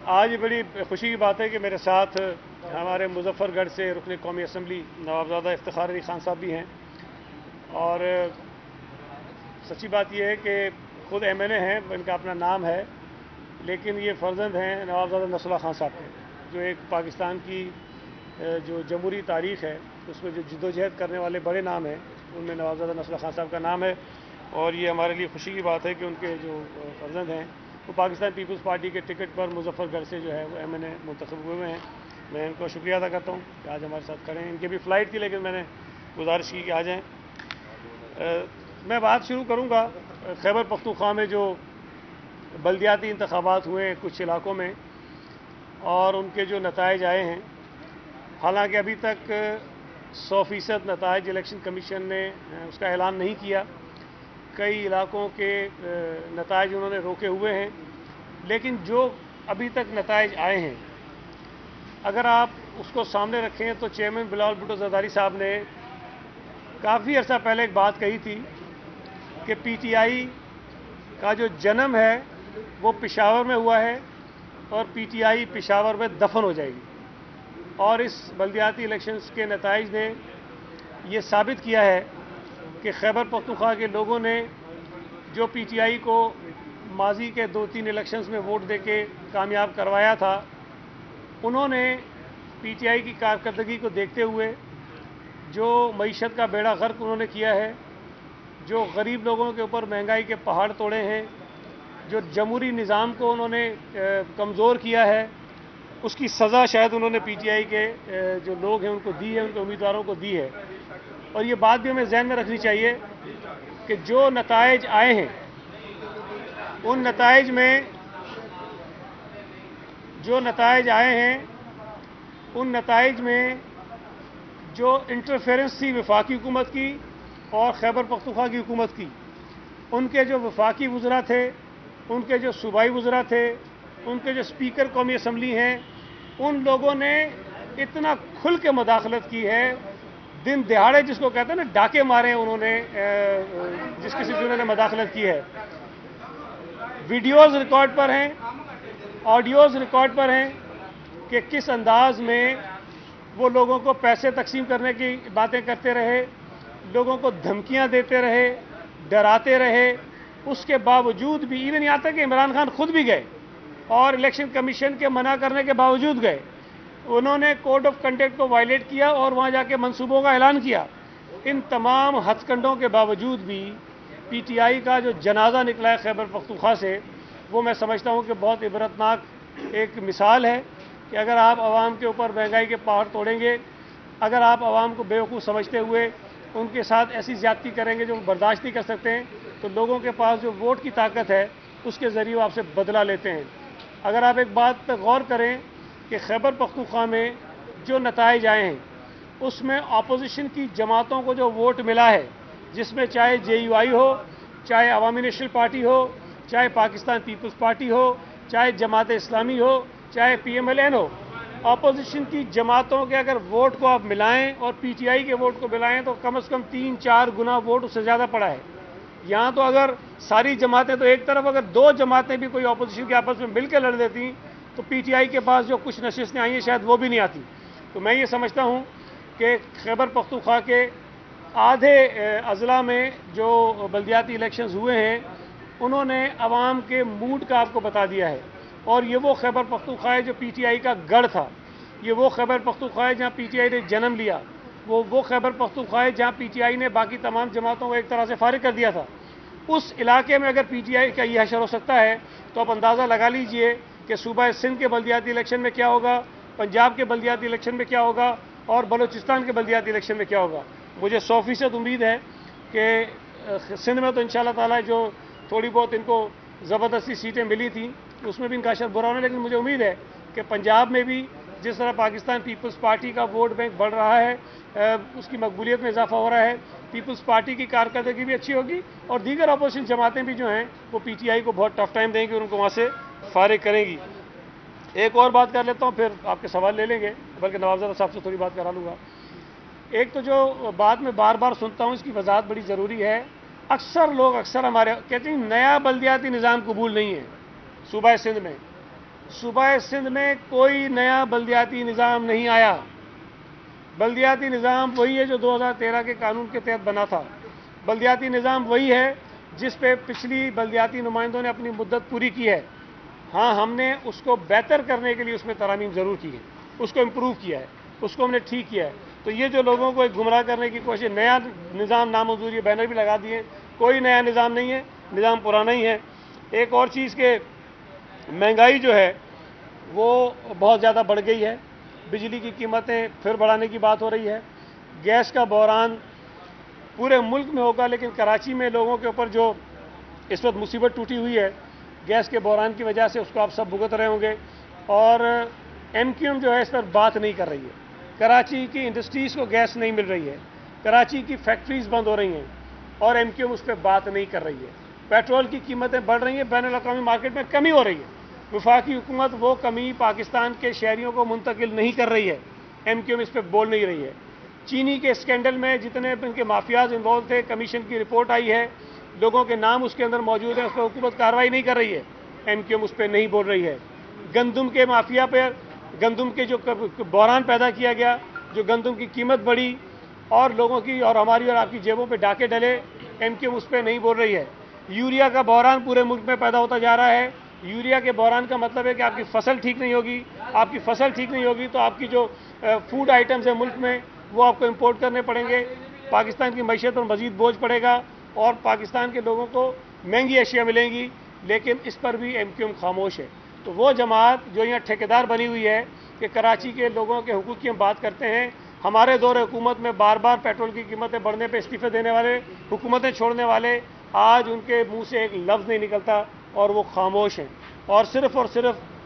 آج بڑی خوشی کی بات ہے کہ میرے ساتھ ہمارے مظفر گڑھ سے رکن قومی اسمبلی نوابزادہ افتخار علی خان صاحب بھی ہیں، اور سچی بات یہ ہے کہ خود ایم این اے ہیں، ان کا اپنا نام ہے، لیکن یہ فرزند ہیں نوابزادہ نصر اللہ خان صاحب کے، جو ایک پاکستان کی جو جمہوری تاریخ ہے اس میں جو جد و جہد کرنے والے بڑے نام ہیں ان میں نوابزادہ نصر اللہ خان صاحب کا نام ہے، اور یہ ہمارے لیے خوشی کی بات ہے کہ ان کے جو فرزند ہیں وہ پاکستان پیپلز پارٹی کے ٹکٹ پر مظفر گڑھ سے جو ہے وہ ایم این اے منتخب ہوئے ہیں۔ میں ان کو شکریہ ادا کرتا ہوں کہ آج ہمارے ساتھ کھڑے ہیں۔ ان کی بھی فلائٹ تھی لیکن میں نے گزارش کی کہ آ جائیں۔ میں بات شروع کروں گا خیبر پختونخوا میں جو بلدیاتی انتخابات ہوئے کچھ علاقوں میں اور ان کے جو نتائج آئے ہیں۔ حالانکہ ابھی تک 100% نتائج الیکشن کمیشن نے اس کا اعلان نہیں کیا، کئی علاقوں کے نتائج انہوں نے روکے ہوئے ہیں، لیکن جو ابھی تک نتائج آئے ہیں اگر آپ اس کو سامنے رکھیں تو چیئرمین بلاول بھٹو زرداری صاحب نے کافی عرصہ پہلے ایک بات کہی تھی کہ پی ٹی آئی کا جو جنم ہے وہ پشاور میں ہوا ہے اور پی ٹی آئی پشاور میں دفن ہو جائے گی، اور اس بلدیاتی الیکشنز کے نتائج نے یہ ثابت کیا ہے کہ خیبر پختونخوا کے لوگوں نے جو پی ٹی آئی کو ماضی کے 2-3 الیکشنز میں ووٹ دے کے کامیاب کروایا تھا، انہوں نے پی ٹی آئی کی کارکردگی کو دیکھتے ہوئے جو معیشت کا بیڑا غرق انہوں نے کیا ہے، جو غریب لوگوں کے اوپر مہنگائی کے پہاڑ توڑے ہیں، جو جمہوری نظام کو انہوں نے کمزور کیا ہے، اس کی سزا شاید انہوں نے پی ٹی آئی کے جو لوگ ہیں ان کو دی ہے، ان کے امیدواروں کو دی ہے۔ اور یہ بات بھی ہمیں ذہن میں رکھنی چاہیے کہ جو نتائج آئے ہیں ان نتائج میں جو نتائج آئے ہیں ان نتائج میں جو انٹرفیرنس تھی وفاقی حکومت کی اور خیبر پختونخوا کی حکومت کی، ان کے جو وفاقی وزراء تھے، ان کے جو صوبائی وزراء تھے، ان کے جو اسپیکر قومی اسمبلی ہیں، ان لوگوں نے اتنا کھل کے مداخلت کی ہے، دن دہاڑے جس کو کہتے ہیں نا ڈاکے مارے انہوں نے جس کسی سے انہوں نے مداخلت کی ہے۔ ویڈیوز ریکارڈ پر ہیں، آڈیوز ریکارڈ پر ہیں کہ کس انداز میں وہ لوگوں کو پیسے تقسیم کرنے کی باتیں کرتے رہے، لوگوں کو دھمکیاں دیتے رہے، ڈراتے رہے، اس کے باوجود بھی ایون یہاں تک کہ عمران خان خود بھی گئے اور الیکشن کمیشن کے منع کرنے کے باوجود گئے، انہوں نے کوڈ آف کنڈکٹ کو وائلیٹ کیا اور وہاں جا کے منصوبوں کا اعلان کیا۔ ان تمام ہتھ کنڈوں کے باوجود بھی پی ٹی آئی کا جو جنازہ نکلا ہے خیبر پختونخوا سے، وہ میں سمجھتا ہوں کہ بہت عبرتناک ایک مثال ہے کہ اگر آپ عوام کے اوپر مہنگائی کے پہاڑ توڑیں گے، اگر آپ عوام کو بیوقوف سمجھتے ہوئے ان کے ساتھ ایسی زیادتی کریں گے جو برداشت نہیں کر سکتے ہیں، تو لوگوں کے پاس جو ووٹ کی طاقت ہے اس کے ذریعے وہ آپ سے بدلہ لیتے ہیں۔ اگر آپ ایک بات پہ غور کریں کہ خیبر پختونخوا میں جو نتائج آئے ہیں اس میں اپوزیشن کی جماعتوں کو جو ووٹ ملا ہے، جس میں چاہے جے یو آئی ہو، چاہے عوامی نیشنل پارٹی ہو، چاہے پاکستان پیپلز پارٹی ہو، چاہے جماعت اسلامی ہو، چاہے پی ایم ایل این ہو، اپوزیشن کی جماعتوں کے اگر ووٹ کو آپ ملائیں اور پی ٹی آئی کے ووٹ کو ملائیں تو کم از کم 3-4 گنا ووٹ اس سے زیادہ پڑا ہے۔ یہاں تو اگر ساری جماعتیں تو ایک طرف، اگر 2 جماعتیں بھی کوئی اپوزیشن کے آپس میں مل کے لڑ دیتی تو پی ٹی آئی کے پاس جو کچھ نشستیں آئی ہیں شاید وہ بھی نہیں آتی۔ تو میں یہ سمجھتا ہوں کہ خیبر پختونخوا کے آدھے اضلاع میں جو بلدیاتی الیکشنز ہوئے ہیں انہوں نے عوام کے موڈ کا آپ کو بتا دیا ہے، اور یہ وہ خیبر پختونخوا ہے جو پی ٹی آئی کا گڑھ تھا، یہ وہ خیبر پختونخوا ہے جہاں پی ٹی آئی نے جنم لیا، وہ خیبر پختونخوا ہے جہاں پی ٹی آئی نے باقی تمام جماعتوں کو ایک طرح سے فارغ کر دیا تھا۔ اس علاقے میں اگر پی ٹی آئی کا یہ حشر ہو سکتا ہے تو آپ اندازہ لگا لیجئے کہ صوبہ سندھ کے بلدیاتی الیکشن میں کیا ہوگا، پنجاب کے بلدیاتی الیکشن میں کیا ہوگا، اور بلوچستان کے بلدیاتی الیکشن میں کیا ہوگا۔ مجھے 100% امید ہے کہ سندھ میں تو انشاءاللہ تعالی جو تھوڑی بہت ان کو زبردستی سیٹیں ملی تھیں اس میں بھی ان کا اشر برا ہونا، لیکن مجھے امید ہے کہ پنجاب میں بھی جس طرح پاکستان پیپلز پارٹی کا ووٹ بینک بڑھ رہا ہے، اس کی مقبولیت میں اضافہ ہو رہا ہے، پیپلز پارٹی کی کارکردگی بھی اچھی ہوگی اور دیگر اپوزیشن جماعتیں بھی جو ہیں وہ پی ٹی آئی کو بہت ٹف ٹائم دیں گی اور ان کو وہاں سے فارغ کریں گی۔ ایک اور بات کر لیتا ہوں پھر آپ کے سوال لے لیں گے، بلکہ نوابزادہ صاحب سے تھوڑی بات کرا لوں گا۔ ایک تو جو بات میں بار بار سنتا ہوں اس کی وضاحت بڑی ضروری ہے، لوگ اکثر ہمارے کہتے ہیں نیا بلدیاتی نظام قبول نہیں ہے صوبہ سندھ میں۔ صوبہ سندھ میں کوئی نیا بلدیاتی نظام نہیں آیا. بلدیاتی نظام وہی ہے جو 2013 کے قانون کے تحت بنا تھا. بلدیاتی نظام وہی ہے جس پہ پچھلی بلدیاتی نمائندوں نے اپنی مدت پوری کی ہے. ہاں، ہم نے اس کو بہتر کرنے کے لیے اس میں ترامیم ضرور کی ہے، اس کو امپروو کیا ہے، اس کو ہم نے ٹھیک کیا ہے. تو یہ جو لوگوں کو ایک گمراہ کرنے کی کوشش، نیا نظام نامنظور، یہ بینر بھی لگا دیے، کوئی نیا نظام نہیں ہے، نظام پرانا ہی ہے. ایک اور چیز کہ مہنگائی جو ہے وہ بہت زیادہ بڑھ گئی ہے. بجلی کی قیمتیں پھر بڑھانے کی بات ہو رہی ہے. گیس کا بحران پورے ملک میں ہوگا، لیکن کراچی میں لوگوں کے اوپر جو اس وقت مصیبت ٹوٹی ہوئی ہے گیس کے بحران کی وجہ سے، اس کو آپ سب بھگت رہے ہوں گے. اور ایم کیو ایم جو ہے اس پر بات نہیں کر رہی ہے. کراچی کی انڈسٹریز کو گیس نہیں مل رہی ہے، کراچی کی فیکٹریز بند ہو رہی ہیں، اور ایم کیو ایم اس پہ بات نہیں کر رہی ہے. پیٹرول کی قیمتیں بڑھ رہی ہیں، بین الاقوامی مارکیٹ میں کمی ہو رہی ہے. وفاقی حکومت وہ کمی پاکستان کے شہریوں کو منتقل نہیں کر رہی ہے، ایم کیو ایم اس پہ بول نہیں رہی ہے. چینی کے اسکینڈل میں جتنے ان کے مافیاز انوالو تھے، کمیشن کی رپورٹ آئی ہے، لوگوں کے نام اس کے اندر موجود ہیں، اس پہ حکومت کارروائی نہیں کر رہی ہے، ایم کیو ایم اس پہ نہیں بول رہی ہے. گندم کے مافیا پہ، گندم کے جو بحران پیدا کیا گیا، جو گندم کی قیمت بڑھی اور لوگوں کی اور ہماری اور آپ کی جیبوں پہ ڈاکے ڈلے، ایم کیو ایم اس پہ نہیں بول رہی ہے. یوریا کا بحران پورے ملک میں پیدا ہوتا جا رہا ہے. یوریا کے بحران کا مطلب ہے کہ آپ کی فصل ٹھیک نہیں ہوگی، آپ کی فصل ٹھیک نہیں ہوگی تو آپ کی جو فوڈ آئٹمز ہیں ملک میں وہ آپ کو امپورٹ کرنے پڑیں گے. پاکستان کی معیشت پر مزید بوجھ پڑے گا اور پاکستان کے لوگوں کو مہنگی اشیاء ملیں گی، لیکن اس پر بھی ایم کیو ایم خاموش ہے. تو وہ جماعت جو یہاں ٹھیکیدار بنی ہوئی ہے کہ کراچی کے لوگوں کے حقوق کی ہم بات کرتے ہیں، ہمارے دور حکومت میں بار بار پیٹرول کی قیمتیں بڑھنے پہ استعفے دینے والے، حکومتیں چھوڑنے والے، آج ان کے منہ سے ایک لفظ نہیں نکلتا اور وہ خاموش ہیں. اور صرف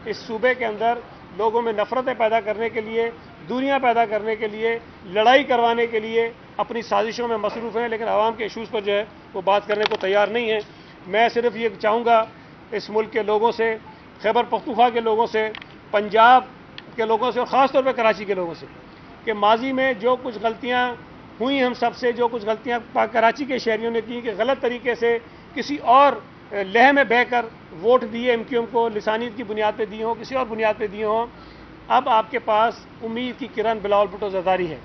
اس صوبے کے اندر لوگوں میں نفرتیں پیدا کرنے کے لیے، دوریاں پیدا کرنے کے لیے، لڑائی کروانے کے لیے اپنی سازشوں میں مصروف ہیں، لیکن عوام کے ایشوز پر جو ہے وہ بات کرنے کو تیار نہیں ہیں. میں صرف یہ چاہوں گا اس ملک کے لوگوں سے، خیبر پختونخوا کے لوگوں سے، پنجاب کے لوگوں سے اور خاص طور پہ کراچی کے لوگوں سے کہ ماضی میں جو کچھ غلطیاں ہوئی ہم سب سے، جو کچھ غلطیاں کراچی کے شہریوں نے کی کہ غلط طریقے سے کسی اور لہے میں بہہ کر ووٹ دیے ایم کیو ایم کو، لسانیت کی بنیاد پہ دیے ہوں، کسی اور بنیاد پہ دیے ہوں، اب آپ کے پاس امید کی کرن بلاول بھٹو زرداری ہے.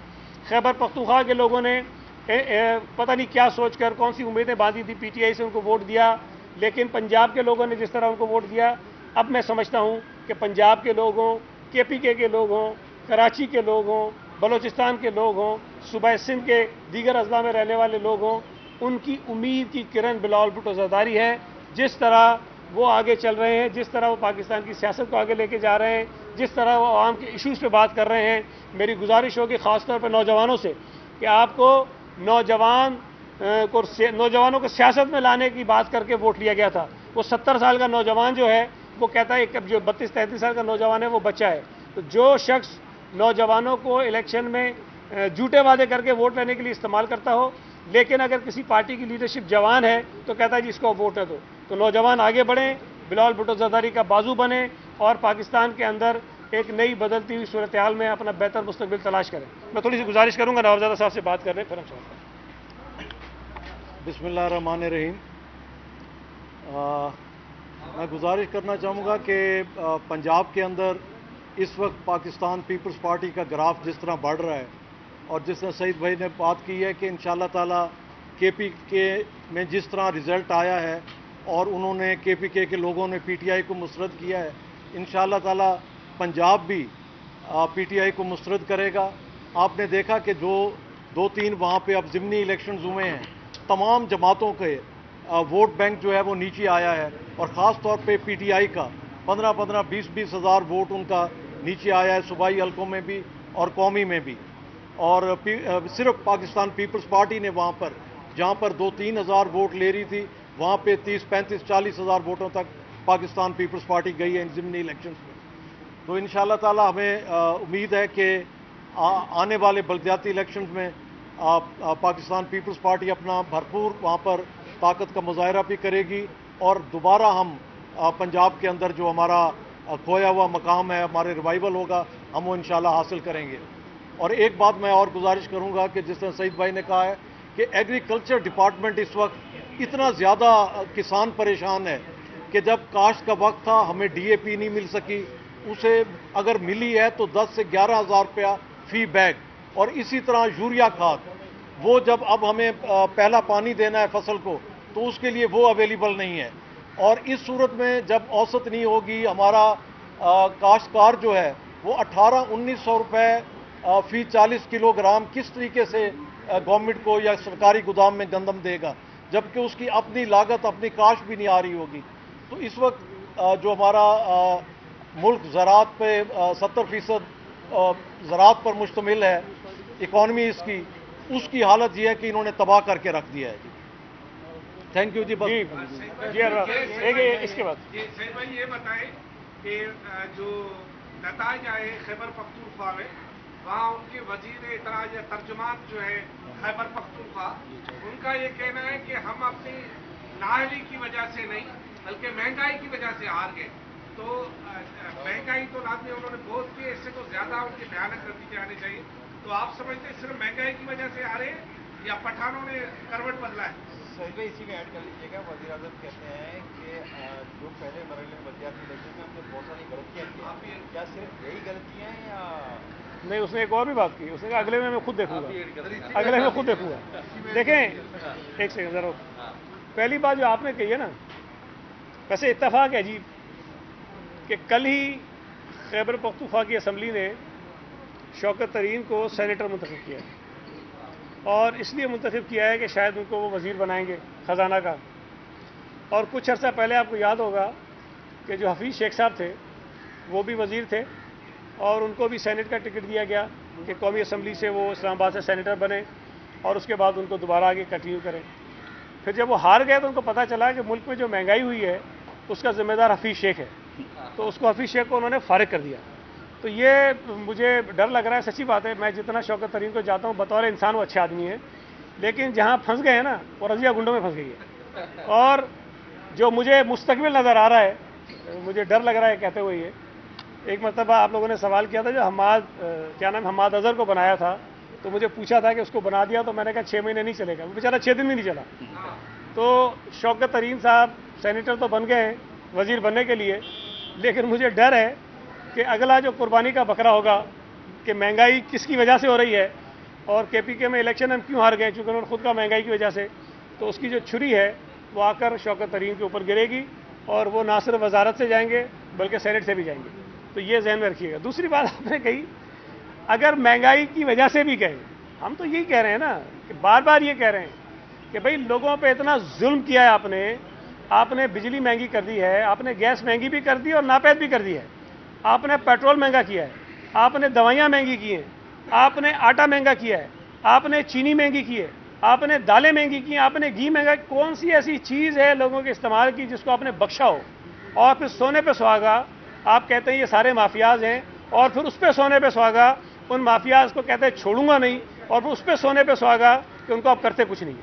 خیبر پختونخوا کے لوگوں نے پتہ نہیں کیا سوچ کر کون سی امیدیں باندھی تھی، پی ٹی آئی سے ان کو ووٹ دیا، لیکن پنجاب کے لوگوں نے جس طرح ان کو ووٹ دیا، اب میں سمجھتا ہوں کہ پنجاب کے لوگ ہوں، کے پی کے لوگ ہوں، کراچی کے لوگ ہوں، بلوچستان کے لوگ ہوں، صوبہ سندھ کے دیگر اضلاع میں رہنے والے لوگ ہوں، ان کی امید کی کرن بلاول بھٹو زرداری ہے. جس طرح وہ آگے چل رہے ہیں، جس طرح وہ پاکستان کی سیاست کو آگے لے کے جا رہے ہیں، جس طرح وہ عوام کے ایشوز پہ بات کر رہے ہیں، میری گزارش ہوگی خاص طور پہ نوجوانوں سے کہ آپ کو نوجوانوں کو سیاست میں لانے کی بات کر کے ووٹ لیا گیا تھا. وہ 70 سال کا نوجوان جو ہے وہ کہتا ہے کہ جو 32-33 سال کا نوجوان ہے وہ بچہ ہے. تو جو شخص نوجوانوں کو الیکشن میں جھوٹے وعدے کر کے ووٹ لینے کے لیے استعمال کرتا ہو، لیکن اگر کسی پارٹی کی لیڈرشپ جوان ہے تو کہتا ہے جی اس کو ووٹ ہے تو نوجوان آگے بڑھیں، بلاول بھٹو زرداری کا بازو بنیں اور پاکستان کے اندر ایک نئی بدلتی ہوئی صورتحال میں اپنا بہتر مستقبل تلاش کریں. میں تھوڑی سی گزارش کروں گا نوابزادہ صاحب سے بات کرنے پھر ہم چلتے ہیں. بسم اللہ الرحمن الرحیم. میں گزارش کرنا چاہوں گا کہ پنجاب کے اندر اس وقت پاکستان پیپلز پارٹی کا گراف جس طرح بڑھ رہا ہے اور جس طرح سعید بھائی نے بات کی ہے کہ انشاءاللہ تعالی کے پی کے میں جس طرح رزلٹ آیا ہے اور انہوں نے کے پی کے لوگوں نے پی ٹی آئی کو مسترد کیا ہے، انشاءاللہ تعالی پنجاب بھی پی ٹی آئی کو مسترد کرے گا. آپ نے دیکھا کہ جو 2-3 وہاں پہ اب ضمنی الیکشنز ہوئے ہیں، تمام جماعتوں کے ووٹ بینک جو ہے وہ نیچے آیا ہے اور خاص طور پہ پی ٹی آئی کا 15-20 ہزار ووٹ ان کا نیچے آیا ہے، صوبائی حلقوں میں بھی اور قومی میں بھی. اور صرف پاکستان پیپلز پارٹی نے وہاں پر جہاں پر 2-3 ہزار ووٹ لے رہی تھی وہاں پہ 30-35-40 ہزار ووٹوں تک پاکستان پیپلز پارٹی گئی ہے ان ضمنی الیکشنز میں. تو انشاءاللہ تعالی ہمیں امید ہے کہ آنے والے بلدیاتی الیکشنز میں پاکستان پیپلز پارٹی اپنا بھرپور وہاں پر طاقت کا مظاہرہ بھی کرے گی اور دوبارہ ہم پنجاب کے اندر جو ہمارا کھویا ہوا مقام ہے، ہمارے ریوائول ہوگا، ہم وہ انشاءاللہ حاصل کریں گے. اور ایک بات میں اور گزارش کروں گا کہ جس طرح سعید بھائی نے کہا ہے کہ ایگریکلچر ڈپارٹمنٹ اس وقت اتنا زیادہ کسان پریشان ہے کہ جب کاشت کا وقت تھا ہمیں ڈی اے پی نہیں مل سکی، اسے اگر ملی ہے تو 10 سے 11,000 روپیہ فی بیگ، اور اسی طرح یوریا کھاد وہ جب اب ہمیں پہلا پانی دینا ہے فصل کو تو اس کے لیے وہ اویلیبل نہیں ہے، اور اس صورت میں جب اوسط نہیں ہوگی ہمارا کاشتکار جو ہے وہ 18-1900 روپے فی 40 کلو گرام کس طریقے سے گورنمنٹ کو یا سرکاری گودام میں گندم دے گا، جبکہ اس کی اپنی لاگت اپنی کاشت بھی نہیں آ رہی ہوگی۔ تو اس وقت جو ہمارا ملک زراعت پہ 70% زراعت پر مشتمل ہے، اکانومی اس کی حالت یہ ہے کہ انہوں نے تباہ کر کے رکھ دیا ہے جی۔ تھینک یو جی۔ بس اس کے بعد سید بھائی یہ بتائیں کہ جو نتائج آئے خیبر پختونخوا میں، وہاں ان کے وزیر اطلاع یا ترجمان جو ہے خیبر پختونخوا، ان کا یہ کہنا ہے کہ ہم اپنی نااہلی کی وجہ سے نہیں بلکہ مہنگائی کی وجہ سے ہار گئے۔ تو مہنگائی تو لازمی انہوں نے بہت کی، اس سے تو زیادہ ان کے بھیانک نتیجے آنے چاہیے۔ تو آپ سمجھتے ہیں صرف مہنگائی کی وجہ سے ہارے یا پٹھانوں نے کروٹ بدلا ہے؟ سہیل بھائی اسی میں ایڈ کر لیجیے گا، وزیر اعظم کہتے ہیں کہ جو پہلے مرحلے میں بلدیاتی الیکشن میں ہم نے بہت ساری غلطیاں کی ہیں، کیا صرف یہی غلطیاں ہیں یا نہیں؟ اس نے ایک اور بھی بات کی، اس نے کہا اگلے میں خود دیکھوں گا، اگلے میں خود دیکھوں گا۔ دیکھیں ایک سیکنڈ ضرور، پہلی بات جو آپ نے کہی ہے نا، ویسے اتفاق ہے جی کہ کل ہی خیبر پختونخوا کی اسمبلی نے شوکت ترین کو سینیٹر منتخب کیا ہے، اور اس لیے منتخب کیا ہے کہ شاید ان کو وہ وزیر بنائیں گے خزانہ کا۔ اور کچھ عرصہ پہلے آپ کو یاد ہوگا کہ جو حفیظ شیخ صاحب تھے وہ بھی وزیر تھے، اور ان کو بھی سینٹ کا ٹکٹ دیا گیا کہ قومی اسمبلی سے وہ اسلام آباد سے سینیٹر بنے، اور اس کے بعد ان کو دوبارہ آگے کنٹینیو کریں۔ پھر جب وہ ہار گئے تو ان کو پتہ چلا کہ ملک میں جو مہنگائی ہوئی ہے اس کا ذمہ دار حفیظ شیخ ہے، تو اس کو حفیظ شیخ کو انہوں نے فارغ کر دیا۔ تو یہ مجھے ڈر لگ رہا ہے، سچی بات ہے، میں جتنا شوکت ترین کو جاتا ہوں بطور انسان وہ اچھے آدمی ہیں، لیکن جہاں پھنس گئے ہیں نا وہ رضیہ گنڈوں میں پھنس گئی ہے۔ اور جو مجھے مستقبل نظر آ رہا ہے، مجھے ڈر لگ رہا ہے کہتے ہوئے، یہ ایک مرتبہ آپ لوگوں نے سوال کیا تھا جو حماد اظہر کو بنایا تھا، تو مجھے پوچھا تھا کہ اس کو بنا دیا، تو میں نے کہا 6 مہینے نہیں چلے گا، وہ بیچارہ 6 دن بھی نہیں چلا۔ تو شوکت ترین صاحب سینیٹر تو بن گئے ہیں وزیر بننے کے لیے، لیکن مجھے ڈر ہے کہ اگلا جو قربانی کا بکرا ہوگا کہ مہنگائی کس کی وجہ سے ہو رہی ہے، اور کے پی کے میں الیکشن ہم کیوں ہار گئے، چونکہ انہوں نے خود کا مہنگائی کی وجہ سے، تو اس کی جو چھری ہے وہ آ کر شوکت ترین کے اوپر گرے گی، اور وہ نہ صرف وزارت سے جائیں گے بلکہ سینٹ سے بھی جائیں گے۔ تو یہ ذہن میں رکھیے گا۔ دوسری بات آپ نے کہی اگر مہنگائی کی وجہ سے بھی گئے، ہم تو یہی کہہ رہے ہیں نا کہ بار بار یہ کہہ رہے ہیں کہ بھائی لوگوں پہ اتنا ظلم کیا ہے آپ نے بجلی مہنگی کر دی ہے، آپ نے گیس مہنگی بھی کر دی اور ناپید بھی کر دی ہے، آپ نے پیٹرول مہنگا کیا ہے، آپ نے دوائیاں مہنگی کی ہیں، آپ نے آٹا مہنگا کیا ہے، آپ نے چینی مہنگی کی ہے، آپ نے دالیں مہنگی کی ہیں، آپ نے گھی مہنگا، کون سی ایسی چیز ہے لوگوں کے استعمال کی جس کو آپ نے بخشا ہو؟ اور پھر سونے پہ سہاگا آپ کہتے ہیں یہ سارے مافیاز ہیں، اور پھر اس پہ سونے پہ سہاگا ان مافیاز کو کہتے ہیں چھوڑوں گا نہیں، اور پھر اس پہ سونے پہ سہاگا کہ ان کو آپ کرتے کچھ نہیں۔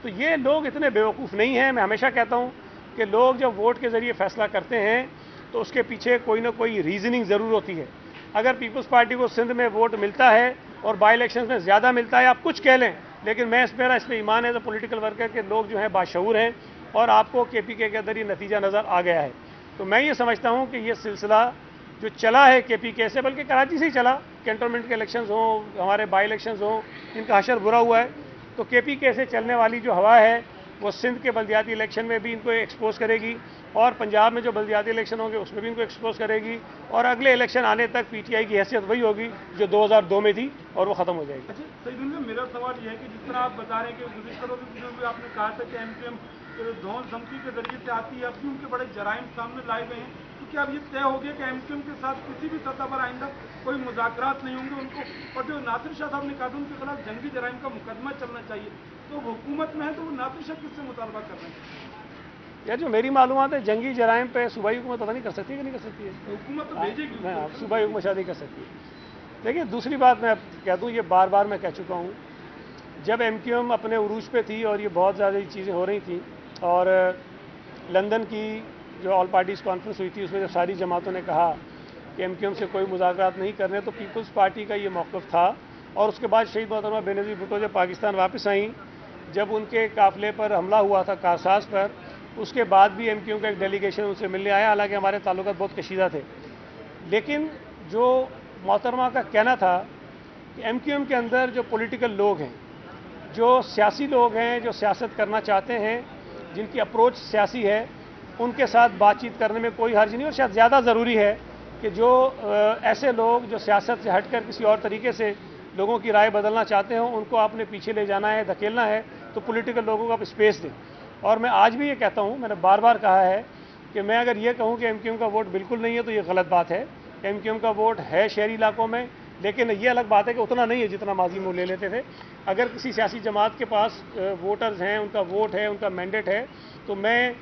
تو یہ لوگ اتنے بیوقوف نہیں ہیں۔ میں ہمیشہ کہتا ہوں کہ لوگ جب ووٹ کے ذریعے فیصلہ کرتے ہیں تو اس کے پیچھے کوئی نہ کوئی ریزننگ ضرور ہوتی ہے۔ اگر پیپلز پارٹی کو سندھ میں ووٹ ملتا ہے اور بائی الیکشنز میں زیادہ ملتا ہے، آپ کچھ کہہ لیں، لیکن میرا اس پہ ایمان ہے تو پولیٹیکل ورکر کے لوگ جو ہیں باشعور ہیں، اور آپ کو کے پی کے اندر یہ نتیجہ نظر آ گیا ہے۔ تو میں یہ سمجھتا ہوں کہ یہ سلسلہ جو چلا ہے کے پی کے سے، بلکہ کراچی سے ہی چلا، کینٹونمنٹ کے الیکشنز ہوں، ہمارے بائی الیکشنز ہوں، ان کا حشر برا ہوا ہے، تو کے پی کے سے چلنے والی جو ہوا ہے وہ سندھ کے بلدیاتی الیکشن میں بھی ان کو ایکسپوز کرے گی، اور پنجاب میں جو بلدیاتی الیکشن ہوں گے اس میں بھی ان کو ایکسپوز کرے گی، اور اگلے الیکشن آنے تک پی ٹی آئی کی حیثیت وہی ہوگی جو 2002 میں تھی، اور وہ ختم ہو جائے گی۔ اچھا سعید بھائی، میرا سوال یہ ہے کہ جس طرح آپ بتا رہے ہیں کہ گزشتہ دنوں میں آپ نے کہا تھا کہ ایم کیو ایم دھون دھمکی کے ذریعے سے آتی ہے، اب بھی ان کے بڑے جرائم سامنے لائے گئے ہیں، تو کیا اب یہ طے ہو گیا کہ ایم کیو ایم کے ساتھ کسی بھی سطح پر آئندہ کوئی مذاکرات نہیں ہوں گے ان کو؟ اور جو ناصر شاہ صاحب نے کہا تھا ان کے خلاف جنگی جرائم کا مقدمہ چلنا چاہیے، تو حکومت میں ہے تو وہ ناصر شاہ کس سے مطالبہ کر رہے ہیں؟ یا جو میری معلومات ہے جنگی جرائم پہ صوبائی حکومت پتہ نہیں کر سکتی ہے کہ نہیں کر سکتی ہے؟ حکومت تو بھیجے گی، صوبائی حکومت شاید نہیں کر سکتی ہے۔ دیکھیے دوسری بات میں کہہ دوں، یہ بار بار میں کہہ چکا ہوں، جب ایم کیو ایم اپنے عروج پہ تھی اور یہ بہت زیادہ چیزیں ہو رہی تھیں، اور لندن کی جو آل پارٹیز کانفرنس ہوئی تھی اس میں جب ساری جماعتوں نے کہا کہ ایم کیو ایم سے کوئی مذاکرات نہیں کرنے، تو پیپلز پارٹی کا یہ موقف تھا۔ اور اس کے بعد شہید محترمہ بے نظیر بھٹو جب پاکستان واپس آئیں، جب ان کے قافلے پر حملہ ہوا تھا کارساز پر، اس کے بعد بھی ایم کیو ایم کا ایک ڈیلیگیشن ان سے ملنے آیا، حالانکہ ہمارے تعلقات بہت کشیدہ تھے. لیکن جو محترمہ کا کہنا تھا کہ ایم کیو ایم کے اندر جو پولیٹیکل لوگ ہیں، جو سیاسی لوگ ہیں، جو سیاست کرنا چاہتے ہیں، جن کی اپروچ سیاسی ہے، ان کے ساتھ بات چیت کرنے میں کوئی حرج نہیں، اور شاید زیادہ ضروری ہے کہ جو ایسے لوگ جو سیاست سے ہٹ کر کسی اور طریقے سے لوگوں کی رائے بدلنا چاہتے ہوں، ان کو آپ نے پیچھے لے جانا ہے، دھکیلنا ہے، تو پولیٹیکل لوگوں کو آپ اسپیس دیں. اور میں آج بھی یہ کہتا ہوں، میں نے بار بار کہا ہے کہ میں اگر یہ کہوں کہ ایم کیو ایم کا ووٹ بالکل نہیں ہے تو یہ غلط بات ہے. ایم کیو ایم کا ووٹ ہے شہری علاقوں میں، لیکن یہ الگ بات ہے کہ اتنا نہیں ہے جتنا ماضی میں وہ لے لیتے تھے. اگر کسی سیاسی جماعت کے پاس ووٹرز ہیں، ان کا ووٹ ہے، ان کا مینڈیٹ ہے، تو میں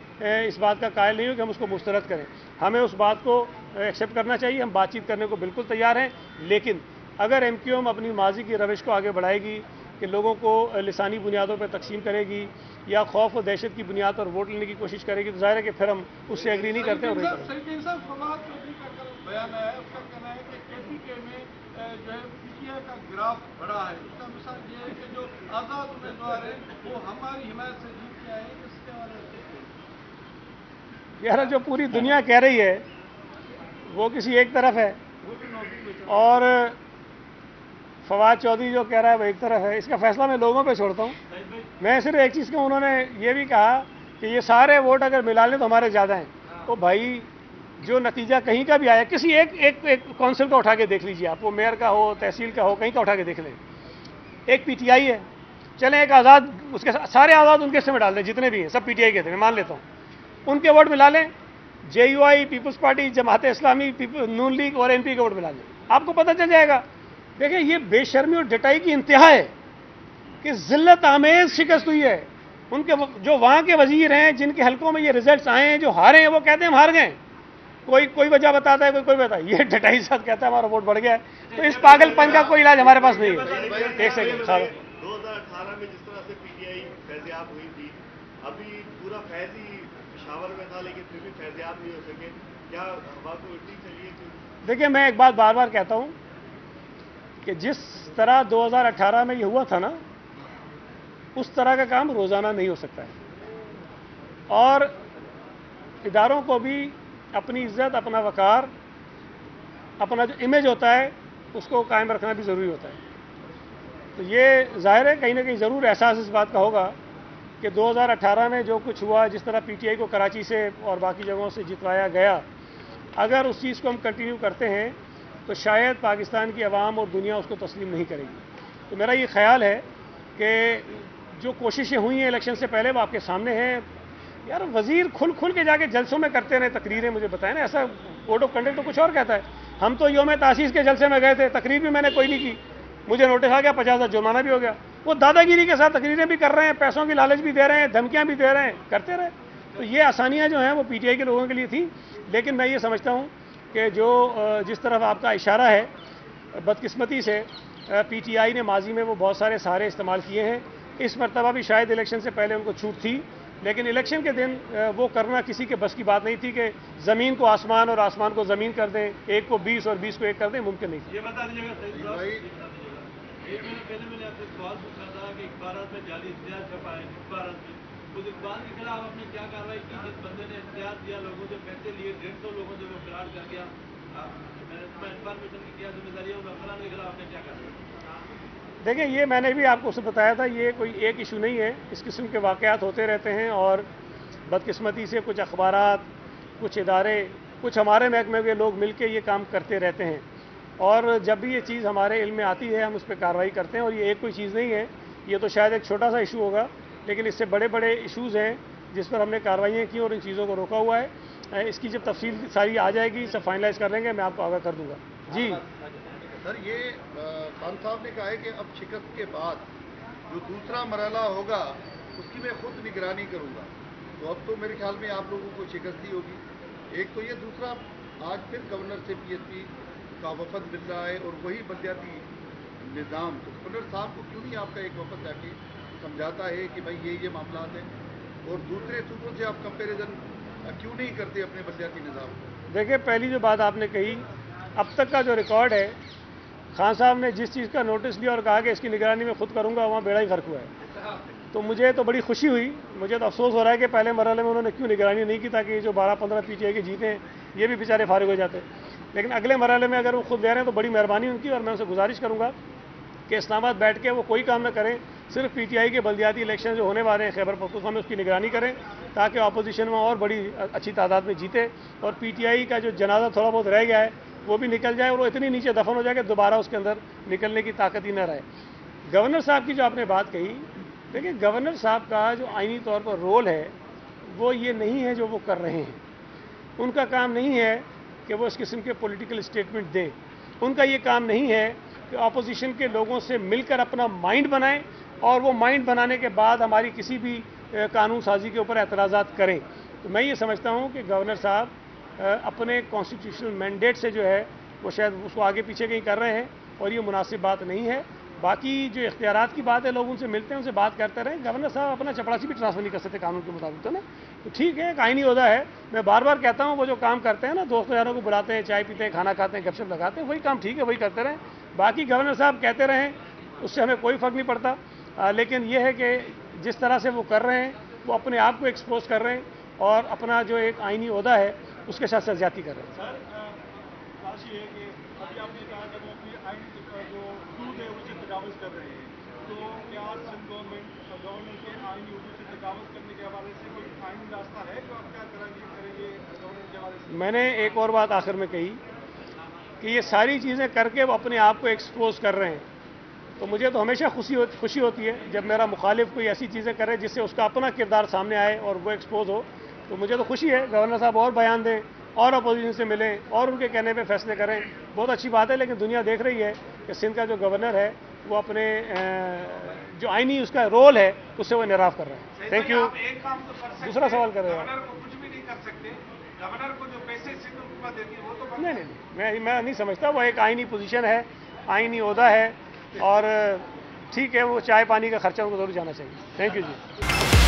اس بات کا قائل نہیں ہوں کہ ہم اس کو مسترد کریں. ہمیں اس بات کو ایکسیپٹ کرنا چاہیے، ہم بات چیت کرنے کو بالکل تیار ہیں. لیکن اگر ایم کیو ایم اپنی ماضی کی روش کو آگے بڑھائے گی کہ لوگوں کو لسانی بنیادوں پہ تقسیم کرے گی یا خوف و دہشت کی بنیاد پر ووٹ لینے کی کوشش کرے گی، تو ظاہر ہے کہ پھر ہم اس سے ایگری نہیں کرتے. سلیقین صاحب، فواد چودھری کا بیان ہے، اس کا کہنا ہے کہ کے پی کے میں جو ہے پی ٹی آئی کا گراف بڑا ہے. اس کا مثال یہ ہے کہ جو آزاد امیدوار ہیں وہ ہماری حمایت سے جیت کے آئے ہیں. اس کے بارے میں یار جو پوری دنیا کہہ رہی ہے وہ کسی ایک طرف ہے، اور فواد چودھری جو کہہ رہا ہے وہ ایک طرف ہے. اس کا فیصلہ میں لوگوں پہ چھوڑتا ہوں. میں صرف ایک چیز کہوں، انہوں نے یہ بھی کہا کہ یہ سارے ووٹ اگر ملا لیں تو ہمارے زیادہ ہیں. تو بھائی جو نتیجہ کہیں کا بھی آیا، کسی ایک کونسل کا اٹھا کے دیکھ لیجیے آپ، وہ میئر کا ہو، تحصیل کا ہو، کہیں کا اٹھا کے دیکھ لیں. ایک پی ٹی آئی ہے، چلیں ایک آزاد، اس کے سارے آزاد ان کے حصے میں ڈال دیں، جتنے بھی ہیں سب پی ٹی آئی کے تھے، میں مان لیتا ہوں. ان کے ووٹ ملا لیں، جے you I, Peoples party, Jamaat Islami, known league اور این پی کے ووٹ ملا لیں، آپ کو پتہ چل جائے گا. دیکھیں یہ بے شرمی اور ڈٹائی کی انتہا ہے کہ ذلت آمیز شکست ہوئی ہے. ان کے جو وہاں کے وزیر ہیں، جن کے حلقوں میں یہ ریزلٹس آئے ہیں، جو ہارے ہیں، وہ کہتے ہیں ہم ہار گئے. کوئی وجہ بتاتا ہے، کوئی بتا. یہ ڈٹائی ساتھ کہتا ہے ہمارا ووٹ بڑھ گیا ہے. تو اس پاگل پن کا کوئی علاج ہمارے پاس نہیں ہے. ایک سیکنڈ. 2018 میں جس طرح سے پی ٹی آئی فیضیاب ہوئی تھی، ابھی پورا فیض ہی پشاور میں تھا، لیکن پھر بھی فیضیاب نہیں ہو سکے. کیا بات کو الٹی چلیے؟ دیکھیں میں ایک بات بار بار کہتا ہوں کہ جس طرح 2018 میں یہ ہوا تھا نا، اس طرح کا کام روزانہ نہیں ہو سکتا ہے. اور اداروں کو بھی اپنی عزت، اپنا وقار، اپنا جو امیج ہوتا ہے اس کو قائم رکھنا بھی ضروری ہوتا ہے. تو یہ ظاہر ہے کہیں نہ کہیں ضرور احساس اس بات کا ہوگا کہ 2018 میں جو کچھ ہوا، جس طرح پی ٹی آئی کو کراچی سے اور باقی جگہوں سے جتوایا گیا، اگر اس چیز کو ہم کنٹینیو کرتے ہیں تو شاید پاکستان کی عوام اور دنیا اس کو تسلیم نہیں کرے گی. تو میرا یہ خیال ہے کہ جو کوششیں ہوئی ہیں الیکشن سے پہلے وہ آپ کے سامنے ہیں. یار وزیر کھل کے جا کے جلسوں میں کرتے رہے تقریریں، مجھے بتائیں نا، ایسا کوڈ آف کنڈکٹ تو کچھ اور کہتا ہے. ہم تو یوم تاسیس کے جلسے میں گئے تھے، تقریر بھی میں نے کوئی نہیں کی، مجھے نوٹس آ گیا، 50,000 جرمانہ بھی ہو گیا. وہ دادا گیری کے ساتھ تقریریں بھی کر رہے ہیں، پیسوں کی لالچ بھی دے رہے ہیں، دھمکیاں بھی دے رہے ہیں، کرتے رہے. تو یہ آسانیاں جو ہیں وہ پی ٹی آئی کے لوگوں کے لیے تھیں. لیکن میں یہ سمجھتا ہوں کہ جو جس طرف آپ کا اشارہ ہے، بدقسمتی سے پی ٹی آئی نے ماضی میں وہ بہت سارے سہارے استعمال کیے ہیں. اس مرتبہ بھی شاید الیکشن سے پہلے ان کو چھوٹ تھی، لیکن الیکشن کے دن وہ کرنا کسی کے بس کی بات نہیں تھی کہ زمین کو آسمان اور آسمان کو زمین کر دیں، 1 کو 20 اور 20 کو 1 کر دیں، ممکن نہیں تھی. یہ بتا دیجیے گا سعید صاحب، پہلے میں نے آپ سے سوال پوچھا تھا کہ اخبارات میں جعلی اشتہار چھپا ہے، اخبارات میں اس اخبار کے خلاف آپ نے کیا کارروائی کی؟ جس بندے نے اشتہار دیا، لوگوں سے پیسے لیے، 150 لوگوں سے وہ فرار کر گیا، انفارمیشن کی کیا ذمہ داری ہے اور افراد کے خلاف آپ نے کیا کارروائی کی؟ دیکھیں یہ میں نے بھی آپ کو اسے بتایا تھا، یہ کوئی ایک ایشو نہیں ہے، اس قسم کے واقعات ہوتے رہتے ہیں. اور بدقسمتی سے کچھ اخبارات، کچھ ادارے، کچھ ہمارے محکمے کے لوگ مل کے یہ کام کرتے رہتے ہیں. اور جب بھی یہ چیز ہمارے علم میں آتی ہے ہم اس پہ کارروائی کرتے ہیں. اور یہ ایک کوئی چیز نہیں ہے، یہ تو شاید ایک چھوٹا سا ایشو ہوگا، لیکن اس سے بڑے بڑے ایشوز ہیں جس پر ہم نے کارروائیاں کی اور ان چیزوں کو روکا ہوا ہے. اس کی جب تفصیل ساری آ جائے گی، سب فائنلائز کر لیں گے، میں آپ کو آگاہ کر دوں گا. جی سر، یہ خان صاحب نے کہا ہے کہ اب شکست کے بعد جو دوسرا مرحلہ ہوگا اس کی میں خود نگرانی کروں گا. تو اب تو میرے خیال میں آپ لوگوں کو شکست ہی ہوگی. ایک تو یہ، دوسرا آج پھر گورنر سے پی ایس پی کا وفد مل رہا ہے اور وہی بلدیاتی نظام. تو گورنر صاحب کو کیوں نہیں آپ کا ایک وفد جا کے سمجھاتا ہے کہ بھائی یہ معاملات ہیں، اور دوسرے صوبوں سے آپ کمپیریزن کیوں نہیں کرتے اپنے بلدیاتی نظام کو؟ دیکھیں پہلی جو بات آپ نے کہی، اب تک کا جو ریکارڈ ہے، خان صاحب نے جس چیز کا نوٹس لیا اور کہا کہ اس کی نگرانی میں خود کروں گا، وہاں بیڑا ہی غرق ہوا ہے. تو مجھے تو بڑی خوشی ہوئی. مجھے تو افسوس ہو رہا ہے کہ پہلے مرحلے میں انہوں نے کیوں نگرانی نہیں کی تاکہ یہ جو 12-15 پی ٹی آئی کے جیتے ہیں یہ بھی بیچارے فارغ ہو جاتے. لیکن اگلے مرحلے میں اگر وہ خود دے رہے ہیں تو بڑی مہربانی ان کی, اور میں ان سے گزارش کروں گا کہ اسلام آباد بیٹھ کے وہ کوئی کام نہ کریں, صرف پی ٹی آئی کے بلدیاتی الیکشن جو ہونے والے ہیں خیبر پختونخوا میں اس کی نگرانی کریں تاکہ اپوزیشن میں اور بڑی اچھی تعداد میں جیتے, اور پی ٹی آئی کا جو جنازہ تھوڑا بہت رہ گیا ہے وہ بھی نکل جائے اور وہ اتنی نیچے دفن ہو جائے کہ دوبارہ اس کے اندر نکلنے کی طاقت ہی نہ رہے. گورنر صاحب کی جو آپ نے بات کہی, دیکھیں گورنر صاحب کا جو آئینی طور پر رول ہے وہ یہ نہیں ہے جو وہ کر رہے ہیں. ان کا کام نہیں ہے کہ وہ اس قسم کے پولیٹیکل اسٹیٹمنٹ دیں. ان کا یہ کام نہیں ہے کہ اپوزیشن کے لوگوں سے مل کر اپنا مائنڈ بنائیں اور وہ مائنڈ بنانے کے بعد ہماری کسی بھی قانون سازی کے اوپر اعتراضات کریں. تو میں یہ سمجھتا ہوں کہ گورنر صاحب اپنے کانسٹیٹیوشنل مینڈیٹ سے جو ہے وہ شاید اس کو آگے پیچھے کہیں کر رہے ہیں, اور یہ مناسب بات نہیں ہے. باقی جو اختیارات کی بات ہے لوگ ان سے ملتے ہیں, ان سے بات کرتے رہیں. گورنر صاحب اپنا چپڑاسی بھی ٹرانسفر نہیں کر سکتے قانون کے مطابق, تو نا تو ٹھیک ہے, ایک آئینی عہدہ ہے. میں بار بار کہتا ہوں وہ جو کام کرتے ہیں نا, دوستوں یاروں کو بلاتے ہیں, چائے پیتے ہیں, کھانا کھاتے ہیں, گپ شپ لگاتے ہیں, وہی کام ٹھیک ہے, وہی کرتے رہیں. باقی گورنر صاحب کہتے رہیں, اس سے ہمیں کوئی فرق نہیں پڑتا. لیکن یہ ہے کہ جس طرح سے وہ کر رہے ہیں وہ اپنے آپ کو ایکسپوز کر رہے ہیں اور اپنا جو ایک آئینی عہدہ ہے اس کے ساتھ زیادتی کر رہے ہیں. سر یہ ہے کہ ابھی آپ نے کہا کہ وہ اپنی آئین جو حدود ہے اس سے تجاوز کر رہے ہیں, تو کیا سندھ گورنمنٹ کے آئینی حدود سے تجاوز کرنے کے حوالے سے کوئی آئینی راستہ ہے جو آپ کیا کریں گے گورنمنٹ کے حوالے سے؟ میں نے ایک اور بات آخر میں کہی کہ یہ ساری چیزیں کر کے وہ اپنے آپ کو ایکسپوز کر رہے ہیں. تو مجھے تو ہمیشہ خوشی ہوتی ہے جب میرا مخالف کوئی ایسی چیزیں کرے جس سے اس کا اپنا کردار سامنے آئے اور وہ ایکسپوز ہو. تو مجھے تو خوشی ہے. گورنر صاحب اور بیان دیں اور اپوزیشن سے ملیں اور ان کے کہنے پہ فیصلے کریں, بہت اچھی بات ہے. لیکن دنیا دیکھ رہی ہے کہ سندھ کا جو گورنر ہے وہ اپنے جو آئینی اس کا رول ہے اس سے وہ انحراف کر رہے ہیں. Thank you. دوسرا سوال کر رہے ہیں. گورنر کو کچھ بھی نہیں کر سکتے. گورنر کو جو پیسے سندھ حکومت دیتی ہے وہ تو نہیں, میں نہیں سمجھتا. وہ ایک آئینی پوزیشن ہے, آئینی عہدہ ہے, اور ٹھیک ہے وہ چائے پانی کا خرچہ ان کو ضرور جانا چاہیے. Thank you G.